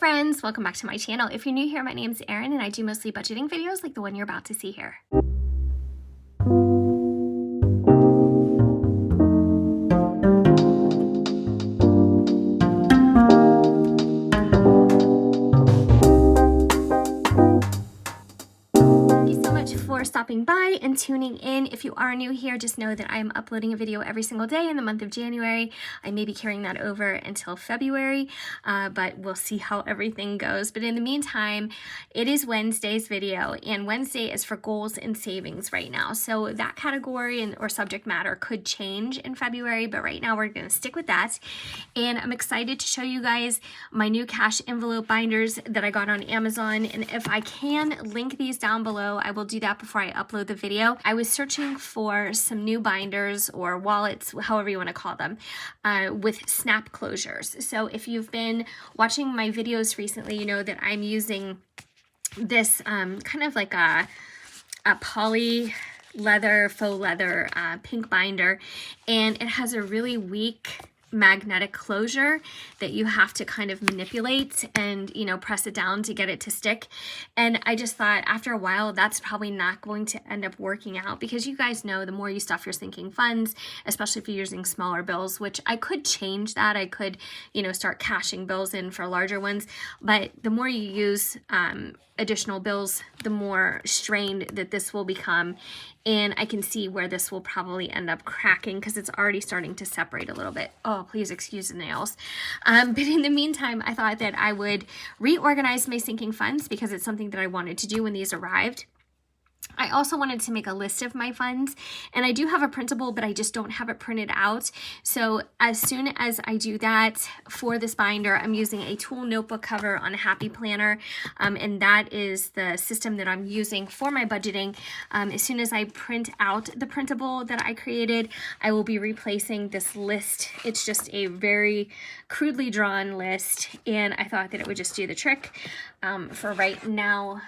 friends, welcome back to my channel. If you're new here, my name is Erin and I do mostly budgeting videos like the one you're about to see here. Stopping by and tuning in. If you are new here, just know that I am uploading a video every single day in the month of January. I may be carrying that over until February, but we'll see how everything goes. But in the meantime, it is Wednesday's video, and Wednesday is for goals and savings right now. So that category or subject matter could change in February, but right now we're going to stick with that. And I'm excited to show you guys my new cash envelope binders that I got on Amazon. And if I can link these down below, I will do that before I upload the video. I was searching for some new binders or wallets, however you want to call them, with snap closures. So if you've been watching my videos recently, you know that I'm using this kind of like a poly leather, faux leather pink binder, and it has a really weak magnetic closure that you have to kind of manipulate and, you know, press it down to get it to stick. And I just thought after a while that's probably not going to end up working out, because you guys know the more you stuff your sinking funds, especially if you're using smaller bills, which I could change that. I could, you know, start cashing bills in for larger ones, but the more you use additional bills, the more strained that this will become. And I can see where this will probably end up cracking because it's already starting to separate a little bit. Oh, please excuse the nails. But in the meantime, I thought that I would reorganize my sinking funds because it's something that I wanted to do when these arrived. I also wanted to make a list of my funds, and I do have a printable, but I just don't have it printed out. So as soon as I do that for this binder, I'm using a tool notebook cover on a Happy Planner, and that is the system that I'm using for my budgeting. As soon as I print out the printable that I created, I will be replacing this list. It's just a very crudely drawn list, and I thought that it would just do the trick for right now.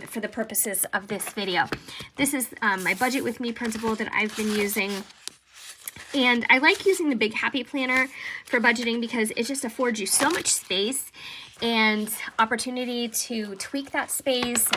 For the purposes of this video. This is my Budget With Me printable that I've been using. And I like using the Big Happy Planner for budgeting because it just affords you so much space and opportunity to tweak that space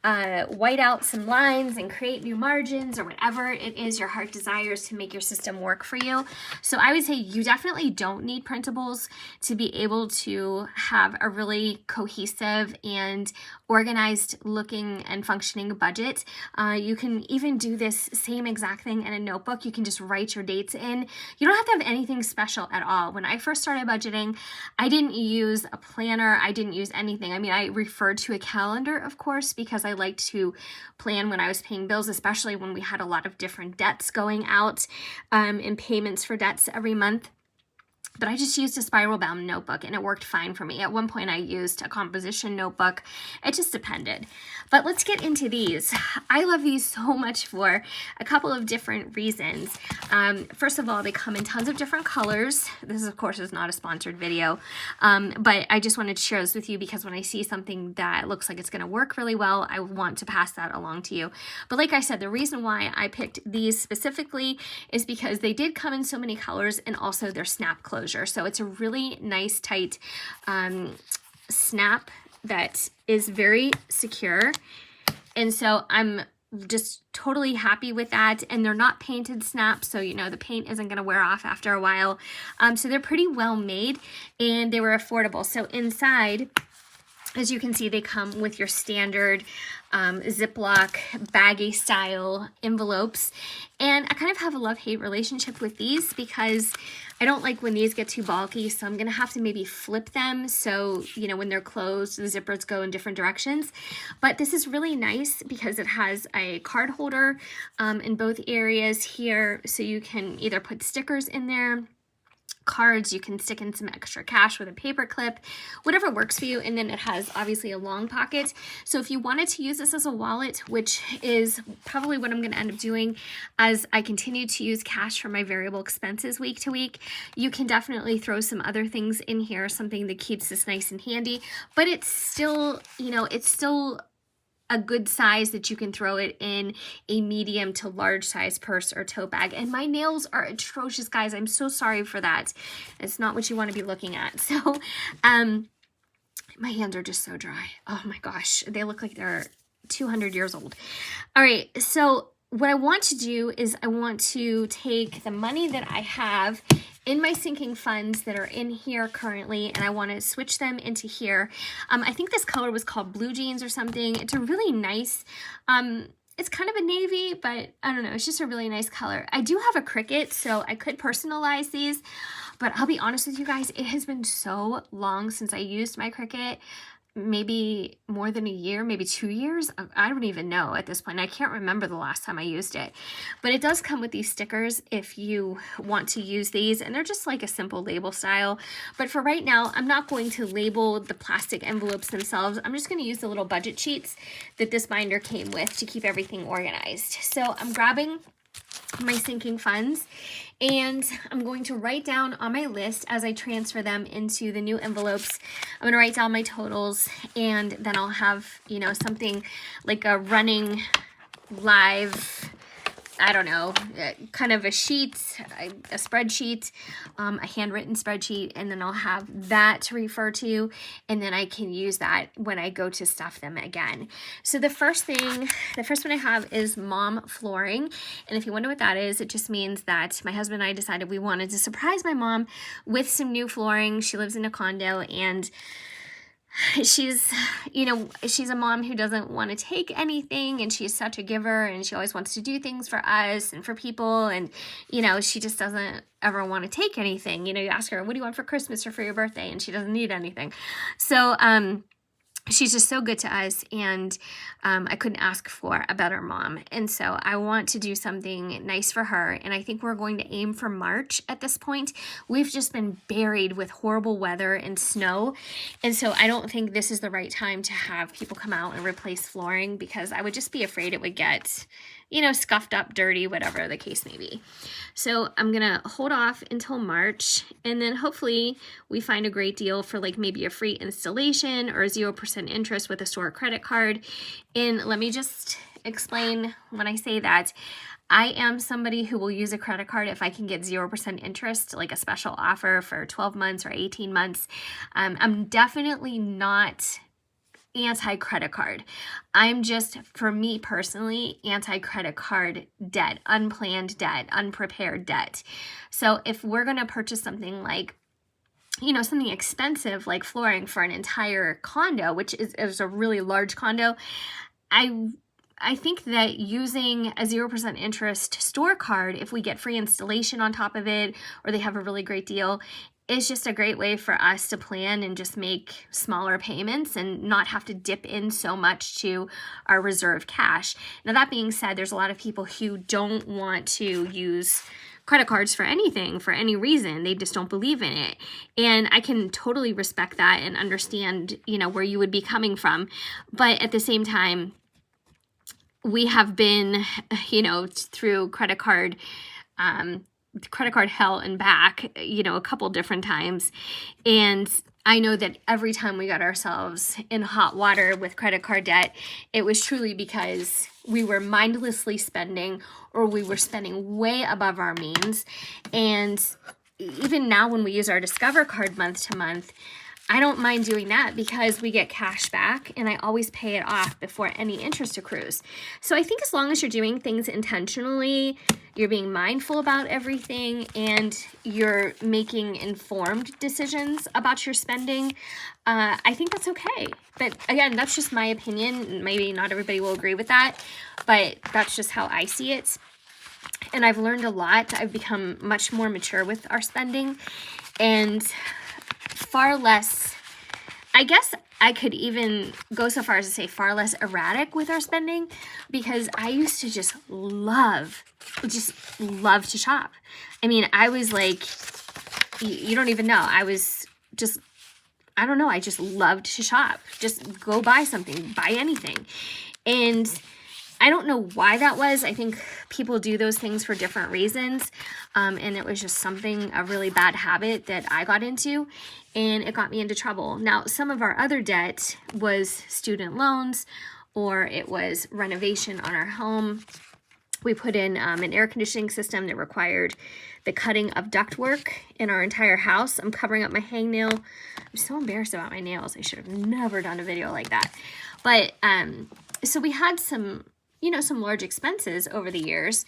and white out some lines and create new margins or whatever it is your heart desires to make your system work for you. So I would say you definitely don't need printables to be able to have a really cohesive and organized looking and functioning budget. You can even do this same exact thing in a notebook. You can just write your dates in. You don't have to have anything special at all. When I first started budgeting, I didn't use a planner. I didn't use anything. I mean, I referred to a calendar, of course, because I liked to plan when I was paying bills, especially when we had a lot of different debts going out and payments for debts every month. But I just used a spiral bound notebook and it worked fine for me. At one point I used a composition notebook. It just depended. But let's get into these. I love these so much for a couple of different reasons. First of all, they come in tons of different colors. This, of course, is not a sponsored video, but I just wanted to share this with you because when I see something that looks like it's going to work really well, I want to pass that along to you. But like I said, the reason why I picked these specifically is because they did come in so many colors and also their snap closure. So it's a really nice, tight snap that is very secure. And so I'm just totally happy with that. And they're not painted snaps, so you know the paint isn't going to wear off after a while. So they're pretty well made and they were affordable. So inside, as you can see, they come with your standard Ziploc baggy style envelopes. And I kind of have a love-hate relationship with these because I don't like when these get too bulky, so I'm going to have to maybe flip them so, you know, when they're closed, the zippers go in different directions. But this is really nice because it has a card holder in both areas here, so you can either put stickers in there, cards, you can stick in some extra cash with a paper clip, whatever works for you. And then it has obviously a long pocket. So if you wanted to use this as a wallet, which is probably what I'm going to end up doing as I continue to use cash for my variable expenses week to week, you can definitely throw some other things in here, something that keeps this nice and handy, but it's still, you know, it's still a good size that you can throw it in a medium to large size purse or tote bag. And my nails are atrocious, guys. I'm so sorry for that. It's not what you want to be looking at. So, My hands are just so dry. Oh my gosh, they look like they're 200 years old. All right, so what I want to do is I want to take the money that I have in my sinking funds that are in here currently, and I want to switch them into here. I think this color was called Blue Jeans or something. It's a really nice, it's kind of a navy, but I don't know, it's just a really nice color. I do have a Cricut, so I could personalize these, but I'll be honest with you guys, it has been so long since I used my Cricut. Maybe more than a year, maybe 2 years. I don't even know at this point. I can't remember the last time I used it. But it does come with these stickers if you want to use these, and they're just like a simple label style. But for right now, I'm not going to label the plastic envelopes themselves. I'm just going to use the little budget sheets that this binder came with to keep everything organized. So I'm grabbing my sinking funds, and I'm going to write down on my list as I transfer them into the new envelopes. I'm going to write down my totals, and then I'll have, you know, something like a running live, I don't know, kind of a sheet, a spreadsheet, a handwritten spreadsheet, and then I'll have that to refer to, and then I can use that when I go to stuff them again. So the first one I have is mom flooring, and if you wonder what that is, it just means that my husband and I decided we wanted to surprise my mom with some new flooring. She lives in a condo, and she's, you know, she's a mom who doesn't want to take anything, and she's such a giver, and she always wants to do things for us and for people, and, you know, she just doesn't ever want to take anything. You know, you ask her, what do you want for Christmas or for your birthday? And she doesn't need anything. So, she's just so good to us, and I couldn't ask for a better mom. And so I want to do something nice for her, and I think we're going to aim for March at this point. We've just been buried with horrible weather and snow, and so I don't think this is the right time to have people come out and replace flooring, because I would just be afraid it would get, you know, scuffed up, dirty, whatever the case may be. So I'm gonna hold off until March, and then hopefully we find a great deal for like maybe a free installation or a 0% interest with a store credit card. And let me just explain when I say that. I am somebody who will use a credit card if I can get 0% interest, like a special offer for 12 months or 18 months. I'm definitely not anti-credit card. I'm just, for me personally, anti-credit card debt, unplanned debt, unprepared debt. So if we're going to purchase something like, you know, something expensive like flooring for an entire condo, which is a really large condo, I think that using a 0% interest store card, if we get free installation on top of it, or they have a really great deal, is just a great way for us to plan and just make smaller payments and not have to dip in so much to our reserve cash. Now, that being said, there's a lot of people who don't want to use credit cards for anything, for any reason. They just don't believe in it. And I can totally respect that and understand, you know, where you would be coming from. But at the same time, we have been, you know, through credit card hell and back, you know, a couple different times. And I know that every time we got ourselves in hot water with credit card debt, it was truly because we were mindlessly spending, or we were spending way above our means. And even now when we use our Discover card month to month, I don't mind doing that because we get cash back, and I always pay it off before any interest accrues. So I think as long as you're doing things intentionally, you're being mindful about everything, and you're making informed decisions about your spending, I think that's okay. But again, that's just my opinion. Maybe not everybody will agree with that, but that's just how I see it. And I've learned a lot. I've become much more mature with our spending, and far less, I guess I could even go so far as to say far less erratic with our spending, because I used to just love to shop. I mean, I was like, you don't even know. I was just, I don't know. I just loved to shop. Just go buy something, buy anything. And I don't know why that was. I think people do those things for different reasons. And it was just a really bad habit that I got into, and it got me into trouble. Now, some of our other debt was student loans, or it was renovation on our home. We put in an air conditioning system that required the cutting of ductwork in our entire house. I'm covering up my hangnail I'm so embarrassed about my nails. I should have never done a video like that. But, so we had some, you know, some large expenses over the years.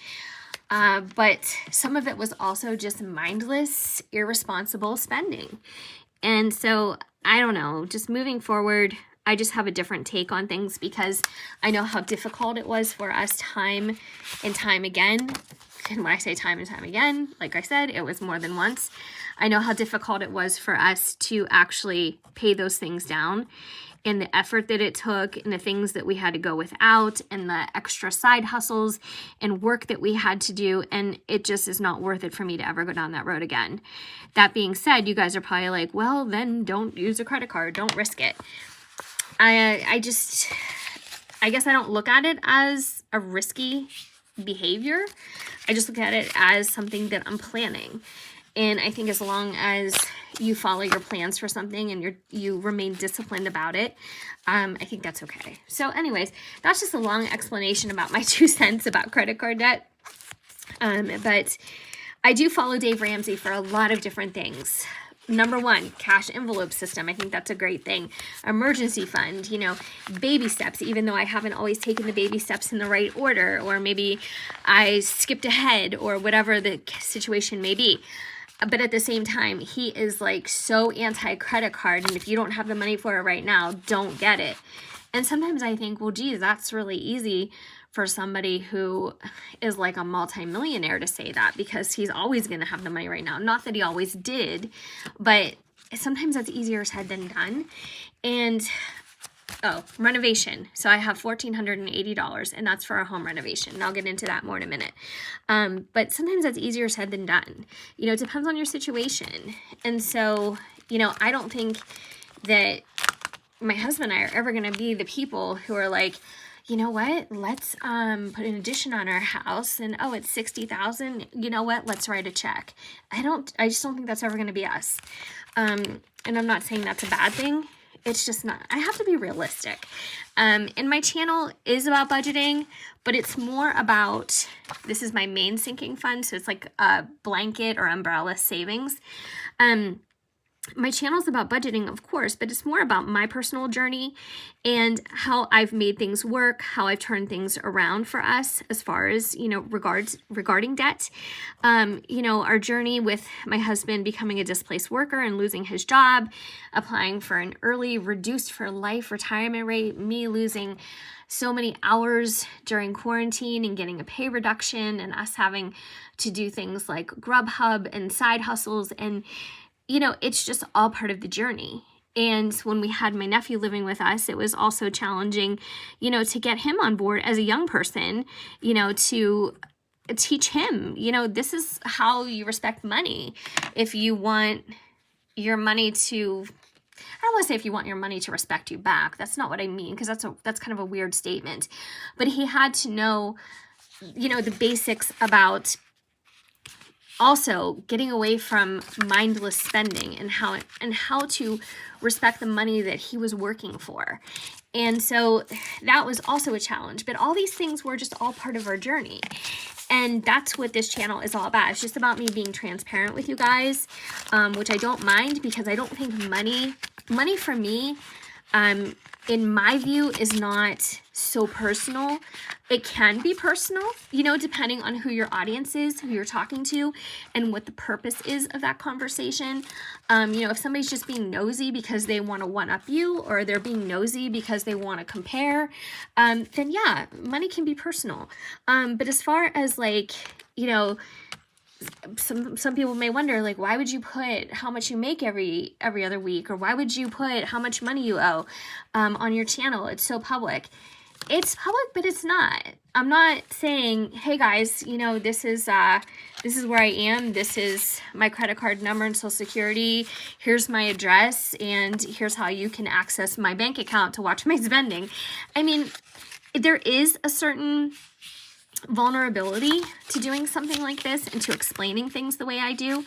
But some of it was also just mindless, irresponsible spending. And so, I don't know, just moving forward, I just have a different take on things because I know how difficult it was for us time and time again. And when I say time and time again, like I said, it was more than once. I know how difficult it was for us to actually pay those things down, and the effort that it took, and the things that we had to go without, and the extra side hustles and work that we had to do. And it just is not worth it for me to ever go down that road again. That being said, you guys are probably like, well, then don't use a credit card. Don't risk it. I guess I don't look at it as a risky behavior. I just look at it as something that I'm planning. And I think as long as you follow your plans for something and you remain disciplined about it, I think that's okay. So anyways, that's just a long explanation about my 2 cents about credit card debt. But I do follow Dave Ramsey for a lot of different things. Number 1, cash envelope system. I think that's a great thing. Emergency fund, you know, baby steps, even though I haven't always taken the baby steps in the right order, or maybe I skipped ahead, or whatever the situation may be. But at the same time, he is like so anti-credit card, and if you don't have the money for it right now, don't get it. And sometimes I think, well, geez, that's really easy for somebody who is like a multimillionaire to say that, because he's always going to have the money right now. Not that he always did, but sometimes that's easier said than done. And renovation. So I have $1,480, and that's for a home renovation. And I'll get into that more in a minute. But sometimes that's easier said than done. You know, it depends on your situation. And so, you know, I don't think that my husband and I are ever going to be the people who are like, you know what, let's put an addition on our house, and oh, it's $60,000. You know what, let's write a check. I just don't think that's ever going to be us. And I'm not saying that's a bad thing. It's just not. I have to be realistic. And my channel is about budgeting, but it's more about, this is my main sinking fund, so it's like a blanket or umbrella savings. My channel is about budgeting, of course, but it's more about my personal journey and how I've made things work, how I've turned things around for us as far as, you know, regarding debt. You know, our journey with my husband becoming a displaced worker and losing his job, applying for an early reduced for life retirement rate, me losing so many hours during quarantine and getting a pay reduction, and us having to do things like Grubhub and side hustles, and you know, it's just all part of the journey. And when we had my nephew living with us, it was also challenging, you know, to get him on board as a young person, you know, to teach him, you know, this is how you respect money. If you want your money to, I don't want to say if you want your money to respect you back. That's not what I mean, because that's kind of a weird statement. But he had to know, you know, the basics about also getting away from mindless spending, and how to respect the money that he was working for. And so that was also a challenge. But all these things were just all part of our journey. And that's what this channel is all about. It's just about me being transparent with you guys, which I don't mind, because I don't think money for me, in my view, is not so personal. It can be personal, you know, depending on who your audience is, who you're talking to, and what the purpose is of that conversation. You know, if somebody's just being nosy because they want to one-up you, or they're being nosy because they want to compare, then yeah, money can be personal. But as far as like, you know, some people may wonder, like, why would you put how much you make every other week, or why would you put how much money you owe on your channel? It's so public. It's public, but it's not. I'm not saying, hey guys, you know, this is where I am. This is my credit card number and social security. Here's my address, and here's how you can access my bank account to watch my spending. I mean, there is a certain vulnerability to doing something like this and to explaining things the way I do,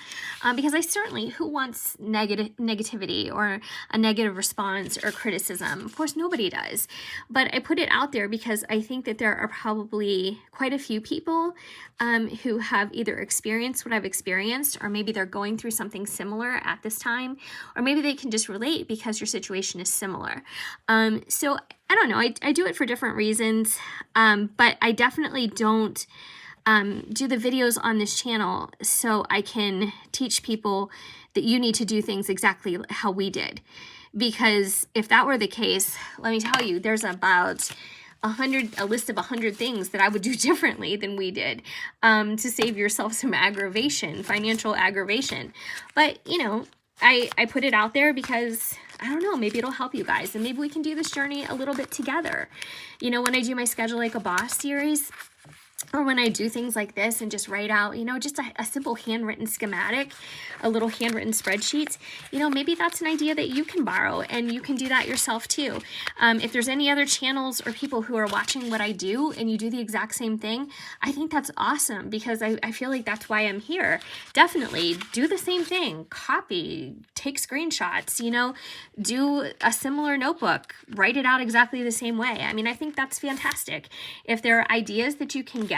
because I certainly, who wants negativity or a negative response or criticism? Of course, nobody does. But I put it out there because I think that there are probably quite a few people who have either experienced what I've experienced, or maybe they're going through something similar at this time, or maybe they can just relate because your situation is similar. So I don't know, I do it for different reasons, but I definitely don't do the videos on this channel so I can teach people that you need to do things exactly how we did. Because if that were the case, let me tell you, there's about a list of 100 things that I would do differently than we did to save yourself some aggravation, financial aggravation. But, you know, I put it out there because, I don't know, maybe it'll help you guys, and maybe we can do this journey a little bit together. You know, when I do my Schedule Like a Boss series, or when I do things like this and just write out, you know, just a simple handwritten schematic, a little handwritten spreadsheet, you know, maybe that's an idea that you can borrow and you can do that yourself too. If there's any other channels or people who are watching what I do and you do the exact same thing, I think that's awesome, because I feel like that's why I'm here. Definitely do the same thing, copy, take screenshots, you know, do a similar notebook, write it out exactly the same way. I mean, I think that's fantastic. If there are ideas that you can get,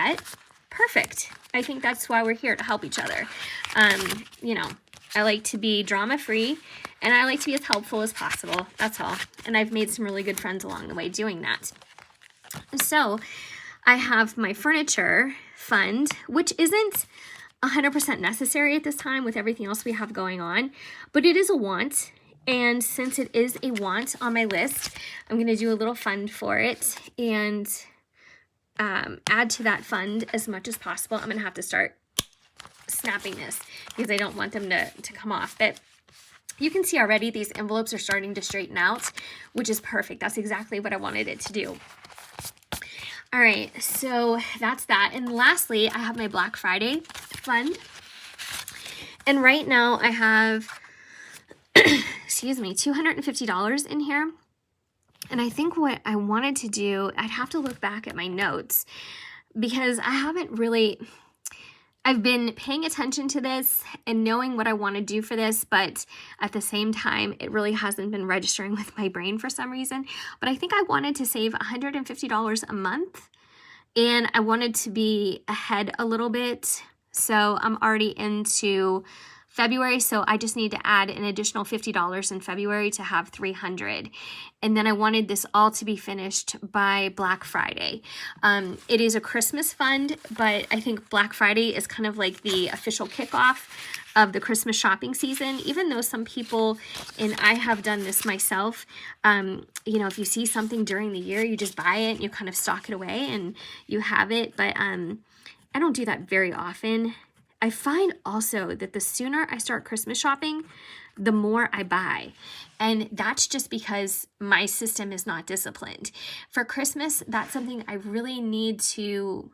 perfect. I think that's why we're here, to help each other. You know, I like to be drama-free, and I like to be as helpful as possible. That's all. And I've made some really good friends along the way doing that. So I have my furniture fund, which isn't 100% necessary at this time with everything else we have going on, but it is a want. And since it is a want on my list, I'm going to do a little fund for it and add to that fund as much as possible. I'm going to have to start snapping this because I don't want them to come off. But you can see already these envelopes are starting to straighten out, which is perfect. That's exactly what I wanted it to do. All right, so that's that. And lastly, I have my Black Friday fund. And right now I have, excuse me, $250 in here. And I think what I wanted to do, I'd have to look back at my notes, because I haven't really, I've been paying attention to this and knowing what I want to do for this, but at the same time, it really hasn't been registering with my brain for some reason. But I think I wanted to save $150 a month, and I wanted to be ahead a little bit. So I'm already into February, so I just need to add an additional $50 in February to have $300. And then I wanted this all to be finished by Black Friday. It is a Christmas fund, but I think Black Friday is kind of like the official kickoff of the Christmas shopping season, even though some people, and I have done this myself, you know, if you see something during the year, you just buy it and you kind of stock it away and you have it. But I don't do that very often. I find also that the sooner I start Christmas shopping, the more I buy. And that's just because my system is not disciplined. For Christmas, that's something I really need to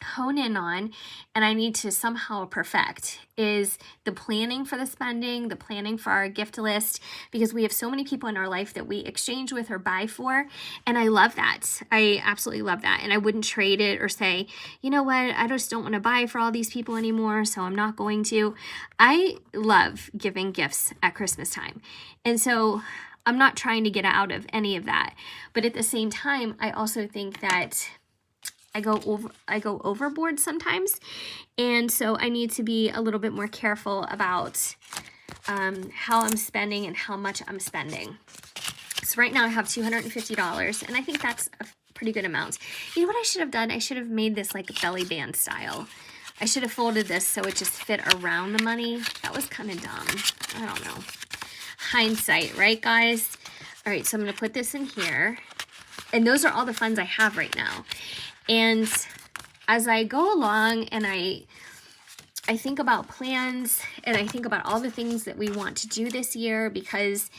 hone in on, and I need to somehow perfect, is the planning for the spending, the planning for our gift list, because we have so many people in our life that we exchange with or buy for, and I love that. I absolutely love that, and I wouldn't trade it or say, you know what, I just don't want to buy for all these people anymore, so I'm not going to. I love giving gifts at Christmas time, and so I'm not trying to get out of any of that, but at the same time, I also think that I go overboard sometimes, and so I need to be a little bit more careful about how I'm spending and how much I'm spending. So right now I have $250, and I think that's a pretty good amount. You know what I should have done? I should have made this like a belly band style. I should have folded this so it just fit around the money. That was kind of dumb. I don't know. Hindsight, right, guys? All right, so I'm going to put this in here, and those are all the funds I have right now. And as I go along and I think about plans, and I think about all the things that we want to do this year, because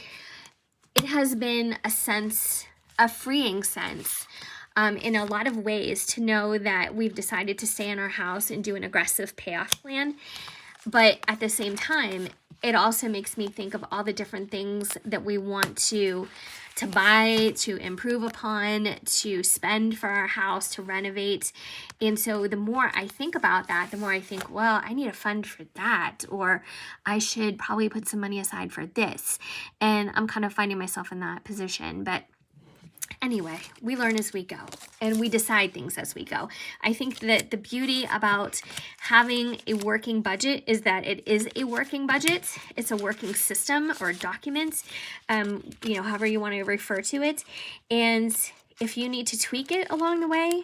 it has been a freeing sense in a lot of ways to know that we've decided to stay in our house and do an aggressive payoff plan. But at the same time, it also makes me think of all the different things that we want to to buy, to improve upon, to spend for our house, to renovate. And so the more I think about that, the more I think, well, I need a fund for that, or I should probably put some money aside for this. And I'm kind of finding myself in that position. But anyway, we learn as we go, and we decide things as we go. I think that the beauty about having a working budget is that it is a working budget. It's a working system or document, you know, however you want to refer to it. And if you need to tweak it along the way,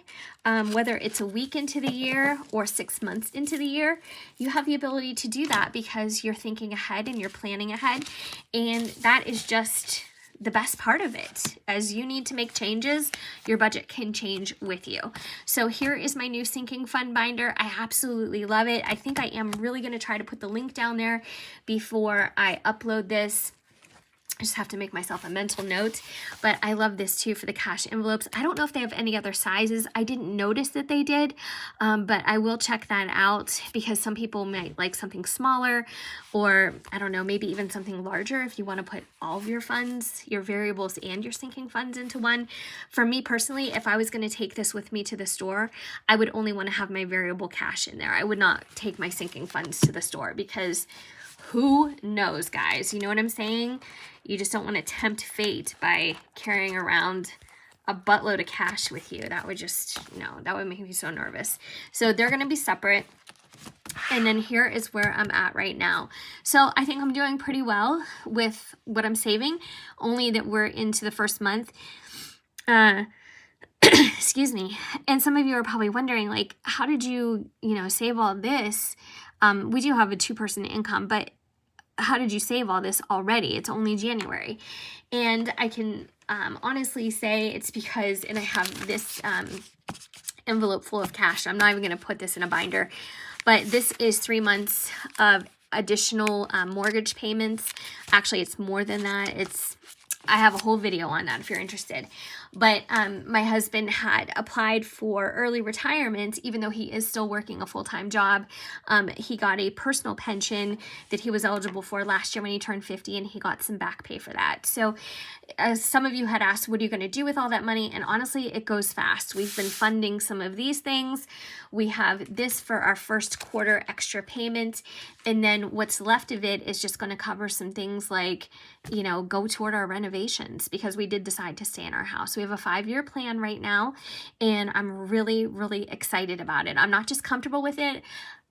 whether it's a week into the year or 6 months into the year, you have the ability to do that because you're thinking ahead and you're planning ahead. And that is just the best part of it. As you need to make changes, your budget can change with you. So here is my new sinking fund binder. I absolutely love it. I think I am really going to try to put the link down there before I upload this. I just have to make myself a mental note, but I love this too for the cash envelopes. I don't know if they have any other sizes. I didn't notice that they did, but I will check that out because some people might like something smaller, or I don't know, maybe even something larger if you want to put all of your funds, your variables and your sinking funds into one. For me personally, if I was going to take this with me to the store, I would only want to have my variable cash in there. I would not take my sinking funds to the store because who knows, guys? You know what I'm saying? You just don't want to tempt fate by carrying around a buttload of cash with you. That would just, no, that would make me so nervous. So they're going to be separate. And then here is where I'm at right now. So I think I'm doing pretty well with what I'm saving, only that we're into the first month. Excuse me. And some of you are probably wondering, like, how did you, save all this? We do have a 2-person income, but how did you save all this already? It's only January. And I can honestly say it's because, and I have this envelope full of cash. I'm not even going to put this in a binder, but this is 3 months of additional mortgage payments. Actually, it's more than that. I have a whole video on that if you're interested. But my husband had applied for early retirement, even though he is still working a full-time job. He got a personal pension that he was eligible for last year when he turned 50, and he got some back pay for that. So some of you had asked, what are you going to do with all that money? And honestly, it goes fast. We've been funding some of these things. We have this for our first quarter extra payment. And then what's left of it is just going to cover some things like, go toward our renovations, because we did decide to stay in our house. We have a 5-year plan right now, and I'm really, really excited about it. I'm not just comfortable with it.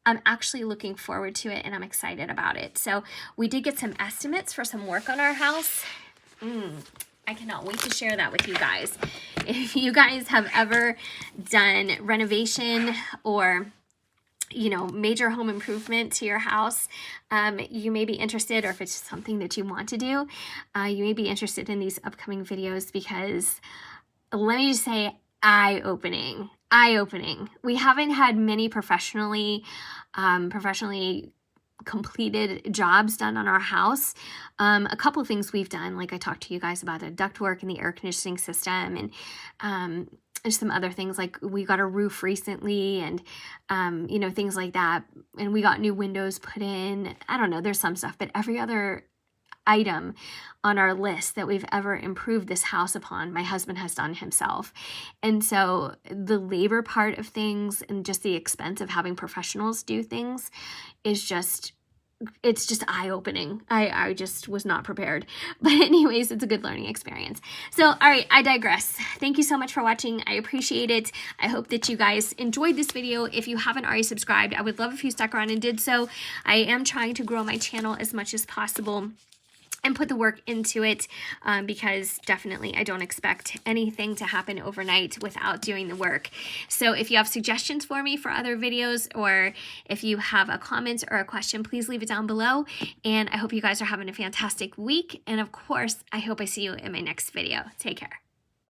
I'm actually looking forward to it, and I'm excited about it. So we did get some estimates for some work on our house. I cannot wait to share that with you guys. If you guys have ever done renovation or major home improvement to your house, you may be interested, or if it's something that you want to do, you may be interested in these upcoming videos, because let me just say, eye-opening. We haven't had many professionally completed jobs done on our house. A couple of things we've done, like I talked to you guys about the ductwork and the air conditioning system, and some other things, like we got a roof recently, and things like that, and we got new windows put in. I don't know, there's some stuff, but every other item on our list that we've ever improved this house upon, my husband has done himself. And so the labor part of things and just the expense of having professionals do things is just, it's just eye-opening. I just was not prepared. But anyways, it's a good learning experience. So, all right, I digress. Thank you so much for watching. I appreciate it. I hope that you guys enjoyed this video. If you haven't already subscribed, I would love if you stuck around and did so. I am trying to grow my channel as much as possible and put the work into it, because definitely I don't expect anything to happen overnight without doing the work. So if you have suggestions for me for other videos, or if you have a comment or a question, please leave it down below. And I hope you guys are having a fantastic week. And of course, I hope I see you in my next video. Take care.